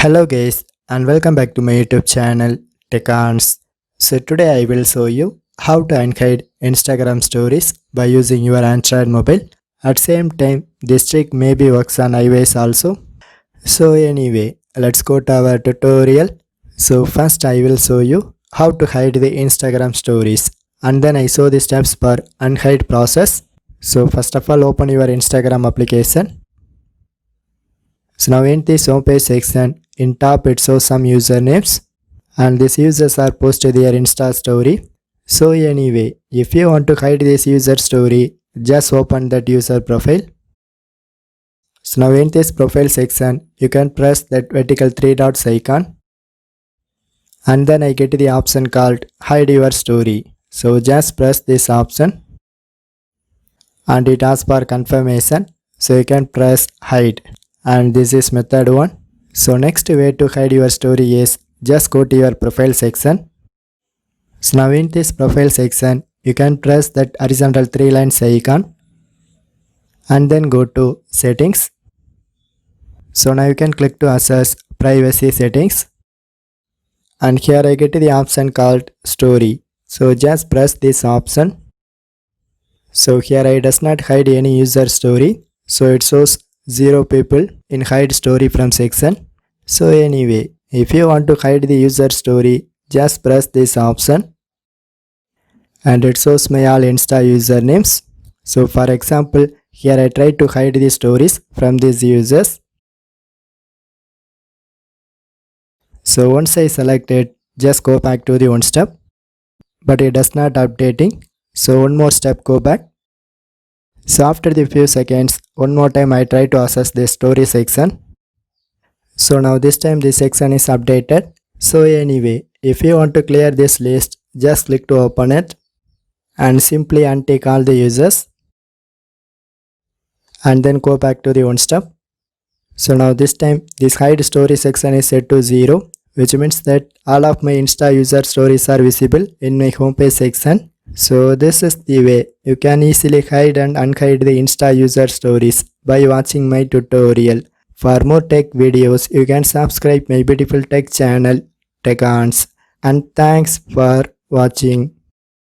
Hello guys and welcome back to my YouTube channel TechArns. So today I will show you how to unhide Instagram stories by using your Android mobile. At same time this trick maybe works on iOS also. So anyway let's go to our tutorial. So first I will show you how to hide the Instagram stories and then I show the steps for unhide process. So first of all open your Instagram application. So now in this homepage section, in top it shows some usernames and these users are posted their Insta story. So anyway, if you want to hide this user story, just open that user profile. So now in this profile section, you can press that vertical three dots icon and then I get the option called hide your story. So just press this option and it asks for confirmation. So you can press hide. And this is method 1. So next way to hide your story is just go to your profile section. So now in this profile section you can press that horizontal 3 lines icon and then go to settings. So now you can click to access privacy settings and here I get the option called story. So just press this option. So here I does not hide any user story. So it shows 0 people in hide story from section. So anyway, if you want to hide the user story, just press this option and it shows my all Insta usernames. So for example, here I try to hide the stories from these users. So once I select it, just go back to the one step, but it does not updating. So one more step, go back. So after the few seconds, one more time I try to access the story section. So now this time this section is updated. So anyway, if you want to clear this list, just click to open it and simply untick all the users and then go back to the one step. So now this time this hide story section is set to 0, which means that all of my Insta user stories are visible in my homepage section. So this is the way you can easily hide and unhide the Insta user stories by watching my tutorial. For more tech videos, you can subscribe my beautiful tech channel TechArns. And thanks for watching.